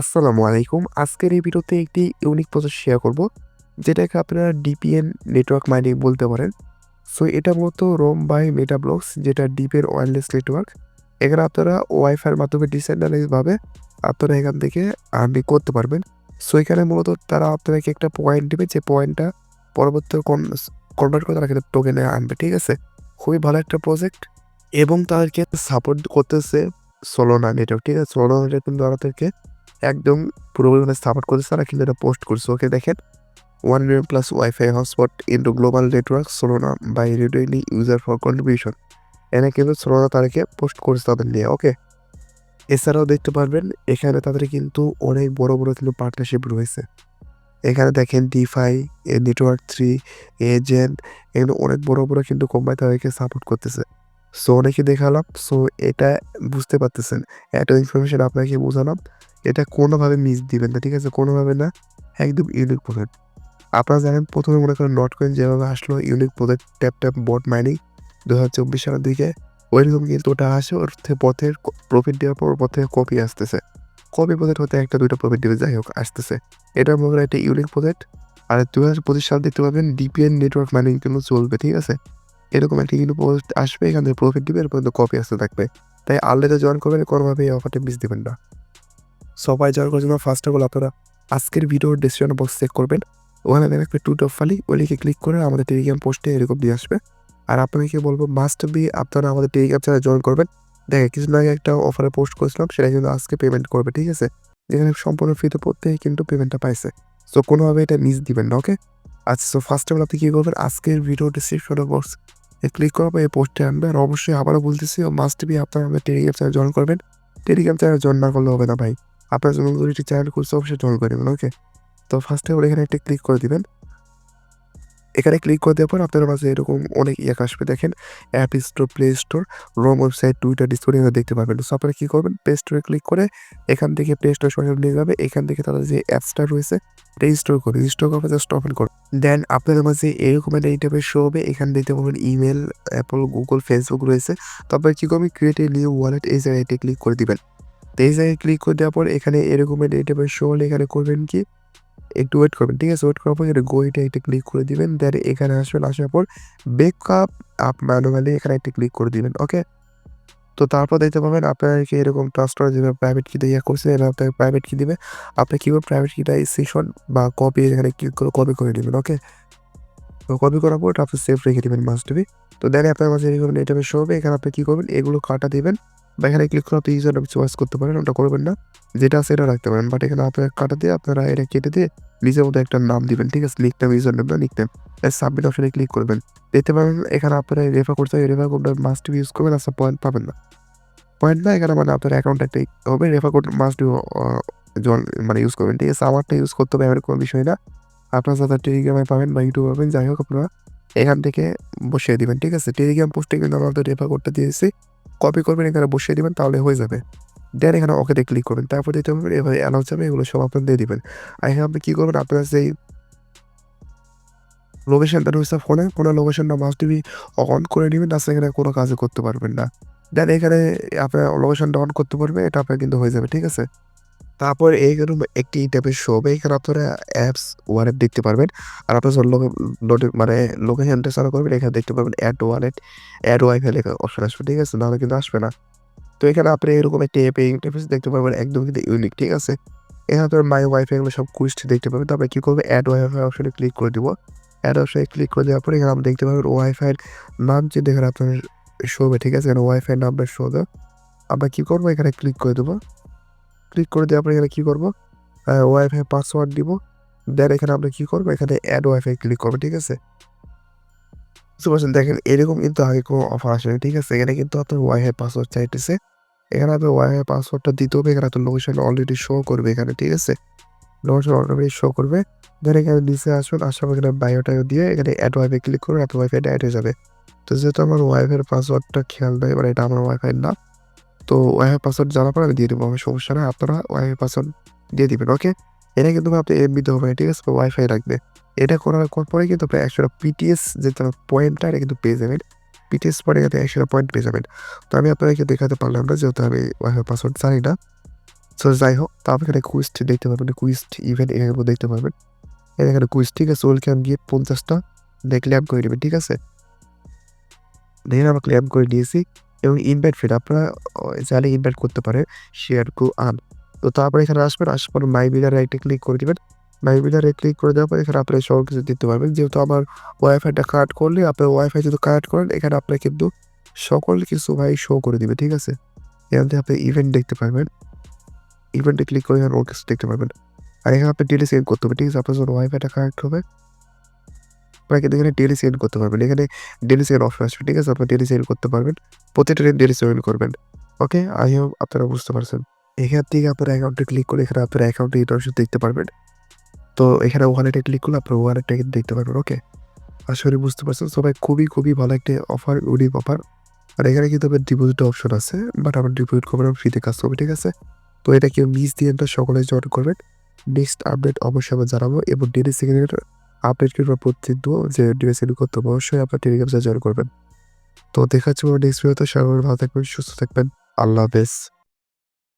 আসসালামু আলাইকুম। আজকের এই ভিডিওতে একটি ইউনিক প্রসেস শেয়ার করব, যেটাকে আপনারা ডিপিএন নেটওয়ার্ক মাইনিং বলতে পারেন। সো এটা মূলত রোম বাই মেটাব্লক্স, যেটা ডিপের ওয়্যারলেস নেটওয়ার্ক। এখানে আপনারা ওয়াইফাইয়ের মাধ্যমে ডিসেন্ট্রালাইজভাবে আপনারা এখান থেকে আর্নিং করতে পারবেন। সো এখানে মূলত তারা আপনাকে একটা পয়েন্ট দিবে, যে পয়েন্টটা পরবর্তী কনভার্ট করে তারা কিন্তু টোকেনে আনবে, ঠিক আছে? খুবই ভালো একটা প্রজেক্ট এবং তাদেরকে সাপোর্ট করতেছে সোলোনা নেটওয়ার্ক, ঠিক আছে? সোলোনা নেটওয়ার্ক কিন্তু তাদেরকে একদম পুরোপুরি সাপোর্ট করতেছে। তারা কিন্তু এটা পোস্ট করছে। ওকে, দেখেন, 1 million plus Wi-Fi hotspot into global network Solona by retaining user for contribution. এখানে কিন্তু Solana তাদেরকে পোস্ট করছে তাদের নিয়ে। ওকে, এছাড়াও দেখতে পারবেন এখানে তাদের কিন্তু অনেক বড় বড় কিন্তু পার্টনারশিপ রয়েছে। এখানে দেখেন ডিফাই, নেটওয়ার্ক 3, এজেন্ট, এগুলো অনেক বড় বড় কিন্তু কোম্পানি তাদেরকে সাপোর্ট করতেছে। সো অনেকে দেখালাম। সো এটা বুঝতে পারতেছেন, এত ইনফরমেশন আপনাকে বোঝালাম, এটা কোনোভাবে মিস দিবেন না, ঠিক আছে? কোনোভাবে না, একদম ইউনিক প্রজেক্ট। আপনারা জানেন প্রথমে মনে করেন নট কয়েন যেভাবে আসলো unique project, tap tap bot mining 2024 সালের দিকে, ওইরকম কিন্তু ওটা আসে। ওর পথের প্রফিট দেওয়ার পর ওর পথে কপি আসতেছে। কপি প্রজেক্ট হতে একটা দুইটা প্রফিট দিবে, যাই হোক আসতেছে। এটার মধ্যে একটা ইউনিক প্রজেক্ট। আর 2025 সাল দেখতে পাবেন ডিপিএন নেটওয়ার্ক মাইনিং কিন্তু চলবে, ঠিক আছে? এরকম একটা কিন্তু প্রজেক্ট আসবে, এখান থেকে প্রফিট দিবে, এরপর কপি আসতে থাকবে। তাই আনলাইনে জয়েন করবেন, কোনোভাবে এই অফারটা মিস দিবেন না। সবাই জয়েন করার জন্য ফার্স্ট অফ অল আপনারা আজকের ভিডিওর ডেসক্রিপশন বক্স চেক করবেন। ওখানে দেখবেন টু টপ ফালি, ওই লিখে ক্লিক করে আমাদের টেলিগ্রাম পোস্টে এরকম দিয়ে আসবে। আর আপনাদেরকে বলবো মাস্ট বি আপনারা আমাদের টেলিগ্রাম চ্যানেলে জয়েন করবেন। দেখেন, কিছুদিন আগে একটা অফারে পোস্ট করেছিলাম, সেটা কিন্তু আজকে পেমেন্ট করবে, ঠিক আছে? যেখানে সম্পূর্ণ ফ্রিতে প্রত্যেকে কিন্তু পেমেন্টটা পাইছে। সো কোনোভাবে এটা মিস দিবেন না, ওকে? আচ্ছা, সো ফার্স্ট অফ অল আপনি কী করবেন, আজকের ভিডিও ডেসক্রিপশন বক্স ক্লিক করার পর এই পোস্টে আনবে। আর অবশ্যই আবারও বলতেছি, মাস্ট বি আপনারা আমাদের টেলিগ্রাম চ্যানেলে জয়েন করবেন। টেলিগ্রাম চ্যানেল জয়েন না করলে হবে না ভাই। আপনার জন্য যদি একটি চ্যানেল খুলছে, অবশ্যই জয়েন করে নেবেন, ওকে? তো ফার্স্টে ওর এখানে একটা ক্লিক করে দিবেন। এখানে ক্লিক করে দেওয়ার পর আপনার মাঝে এরকম অনেক আসবে, দেখেন অ্যাপ স্টোর, প্লে স্টোর, রোম ওয়েবসাইট, টুইটার, ডিসকর্ড এগুলো দেখতে পারবেন। সো আপনারা কী করবেন, প্লে স্টোরে ক্লিক করে এখান থেকে প্লে স্টোর সরাসরি নিয়ে যাবে। এখান থেকে তাদের যে অ্যাপসটা রয়েছে রেজিস্টার করে জাস্ট ওপেন করুন। দেন আপনাদের মাঝে এরকম একটা ইন্টারফেস শো হবে। এখানে দেখতে পাবেন ইমেল, অ্যাপল, গুগল, ফেসবুক রয়েছে। তারপরে কী করবেন, ক্রিয়েট এ নিউ ওয়ালেট, এই জায়গায় ক্লিক করে দিবেন। তো এই জায়গায় ক্লিক করে দেওয়ার পর এখানে এরকম একটা ইন্টারফেস শো হলে এখানে করবেন কি, একটু ওয়েট করবেন, ঠিক আছে? ওয়েট করার পর এটা গো এটা একটা ক্লিক করে দিবেন। দেন এখানে আসবেন, আসার পর বেকআপ আপ ম্যানুয়ালি এখানে একটা ক্লিক করে দিবেন, ওকে? তো তারপর দেখতে পাবেন আপনাকে এরকম ট্রাস্টার যেভাবে প্রাইভেট কি দিয়ে করছে, এভাবে আপনাকে প্রাইভেট কি দিবে। আপনি কীভাবে প্রাইভেট কিটা সেশন বা কপি এখানে ক্লিক করে কপি করে নেবেন, ওকে? তো কপি করার পর আপনি সেভ রেখে দিবেন মাস্ট বি। তো দেন আপনার মাঝে এরকম এটা শো হবে। এখানে আপনি কী করবেন, এগুলো কাটা দিবেন বা এখানে ক্লিক করে আপনি ইউজার চয়েস করতে পারেন, ওটা করবেন না, যেটা আছে এটা রাখতে পারেন। বাট এখানে আপনার কাটা দিয়ে আপনারা এটা কেটে দিয়ে নিজের মতো একটা নাম দিবেন, ঠিক আছে? নিকনেম, ইউজার নেম না নিকনেম। সাবমিট অপশনে ক্লিক করবেন। দেখতে পাবেন এখানে আপনারা রেফার করতে হয়, রেফার কোডটা মাস্ট বি ইউজ করবেন। আচ্ছা, পয়েন্ট পাবেন না। পয়েন্ট না, এখানে মানে আপনার অ্যাকাউন্ট একটা হবে, রেফার কোড মাস্ট বি মানে ইউজ করবেন, ঠিক আছে? আমারটা ইউজ করতে হবে, এমন কোনো বিষয় না। আপনারা যারা টেলিগ্রামে পাবেন বা ইউটিউবে পাবেন, যাই হোক আপনারা এখান থেকে বসিয়ে দিবেন, ঠিক আছে? টেলিগ্রাম পোস্টে কিন্তু আমরা আপনাদের রেফার কোডটা দিয়েছি, কপি করবেন, এখানে বসিয়ে দিবেন, তাহলে হয়ে যাবে। দেন এখানে ওকেতে ক্লিক করবেন। তারপর দিতে হবে এভাবে অ্যালাউ যাবে, এগুলো সব আপনার দিয়ে দিবেন। আর এখানে আপনি কী করবেন, আপনার যেই লোকেশনটা রয়েছে ফোনের লোকেশনটা মাস্ট বি অন করে নেবেন, তাছাড়া এখানে কোনো কাজই করতে পারবেন না। দেন এখানে আপনার লোকেশনটা অন করতে পারবে, এটা আপনার কিন্তু হয়ে যাবে, ঠিক আছে? তারপর এইরকম একটি ট্যাবের শো হবে। এখানে আপনারা অ্যাপস, ওয়ালেট দেখতে পারবেন। আর আপনার যখন মানে লোকেশনটা চালু করবেন, এখানে দেখতে পাবেন অ্যাড ওয়ালেট, অ্যাড ওয়াইফাই লেখা অপশন আসবে, ঠিক আছে? নাহলে কিন্তু আসবে না। তো এখানে আপনি এরকম একটি অ্যাপে ইন্টারফেস দেখতে পারবেন, একদম কিন্তু ইউনিক, ঠিক আছে? এখানে আপনার মাই ওয়াইফাই এগুলো সব কুইস্ট দেখতে পাবেন। তারপরে কী করবে, অ্যাড ওয়াইফাই অপশনে ক্লিক করে দিব। অ্যাড অপশনে ক্লিক করে দেওয়ার পরে এখানে আপনি দেখতে পাবেন ওয়াইফাইয়ের নাম যে দেখেন আপনার শো হবে, ঠিক আছে? এখানে ওয়াইফাই নামটা শো হবে। আমরা কী করবো, এখানে ক্লিক করে দেবো। ক্লিক করে দেওয়ার পরে এখানে কী করবো, ওয়াইফাই পাসওয়ার্ড দিব। দেন এখানে আমরা কী করবো, এখানে অ্যাড ওয়াইফাই ক্লিক করবো, ঠিক আছে? বুঝতে পারছেন? দেখেন এরকম কিন্তু আগে কোনো অফার আসেনি, ঠিক আছে? এখানে কিন্তু আপনার ওয়াইফাই পাসওয়ার্ড চাইতেছে। এখানে আপনার ওয়াইফাই পাসওয়ার্ডটা দিতে হবে। এখানে আপনার লোকেশন অলরেডি শো করবে এখানে, ঠিক আছে? লোকেশন অলরেডি শো করবে। দেন এখানে নিচে আসবেন, আসার পর এখানে বায়োটাও দিয়ে এখানে অ্যাড ওয়াইফাই ক্লিক করবেন, আপনার ওয়াইফাইটা অ্যাড হয়ে যাবে। তো যেহেতু আমার ওয়াইফাইয়ের পাসওয়ার্ডটা খেয়াল নাই, মানে এটা আমার ওয়াইফাই না, তো ওয়াইফাই পাসওয়ার্ড জানার পর আমি দিয়ে দেবো, আমার সমস্যা নাই। আপনারা ওয়াইফাই পাসওয়ার্ড দিয়ে দিবেন, ওকে? এটা কিন্তু আপনি এমবিতে হবে না, ঠিক আছে? ওয়াইফাই রাখবে। এটা করার পরে কিন্তু আপনি 100টা পিটিএস যে পয়েন্টটা, এটা কিন্তু পেয়ে যাবেন। পিটিএস পরে কিন্তু 100টা পয়েন্ট পেয়ে যাবেন। তো আমি আপনাদেরকে দেখাতে পারলাম না, যেহেতু আমি ওয়াইফাই পাসওয়ার্ড জানি না। সো যাই হোক, তো আপনি এখানে কুইস্ট দেখতে পারবেন, কুইস্ট ইভেন্ট এখানে দেখতে পারবেন। এখানে কুইজ, ঠিক আছে, ওয়েলকাম গিয়ে 50টা ক্লেম করে নেবেন, ঠিক আছে। দেখেন আমরা ক্লেম করে নিয়েছি এবং ইনভাইট ফিড আপনারা চাইলে ইনভাইট করতে পারে শেয়ার টু আর্ন। তো তারপরে এখানে আসবেন, আসার পর মাই বিলারে একটা ক্লিক করে দিবেন। মাই বিলারে ক্লিক করে দেওয়ার পর এখানে আপনারা সব কিছু দিতে পারবেন। যেহেতু আমার ওয়াইফাইটা কানেক্ট করলে, আপনার ওয়াইফাই যদি কানেক্ট করেন, এখানে আপনার কিন্তু সকল কিছু ভাই শো করে দিবে, ঠিক আছে। এখান থেকে আপনি ইভেন্ট দেখতে পারবেন, ইভেন্টে ক্লিক করে এখানে ওর কিছু দেখতে পারবেন। আর এখানে আপনি ডেলি সেন্ড করতে হবে, ঠিক আছে। আপনার যখন ওয়াইফাইটা কানেক্ট হবে, আপনারা কিন্তু এখানে ডেলি সেন্ড করতে পারবেন। এখানে ডেলি সেন্ড অপশন আসবে, ঠিক আছে। আপনারা ডেলি সেন্ড করতে পারবেন, প্রতিটা দিন ডেলি সেন্ড করবেন। ওকে, আই হোপ আপনারা বুঝতে পারছেন। এখান থেকে আপনার অ্যাকাউন্টে ক্লিক করে এখানে আপনার অ্যাকাউন্টে ইনফরমেশন দেখতে পারবেন। তো এখানে ওয়ালেটে ক্লিক করলে আপনার ওয়ালেটটা কিন্তু দেখতে পারবেন। ওকে, আশা করি বুঝতে পারছেন সবাই। খুবই ভালো একটা অফার, ইউনিক অফার। আর এখানে কিন্তু আপনার ডিপোজিট অপশন আছে, বাট আমার ডিপোজিট করবেন, ফ্রিতে কাজ করবে, ঠিক আছে। তো এটা কেউ মিস দিয়ে না, সকলে জয়েন করবেন। নেক্সট আপডেট অবশ্যই আমরা জানাবো এবং ডেলি সেকেন্ডের আপডেট কিন্তু প্রতিদিন যে ডেলি সেকেন্ড করতে হবে, অবশ্যই আপনার টেলিগ্রামে জয়েন করবেন। তো দেখা হচ্ছে নেক্সট ভিডিওতে। সবাই ভালো থাকবেন, সুস্থ থাকবেন। আল্লাহ হাফেজ।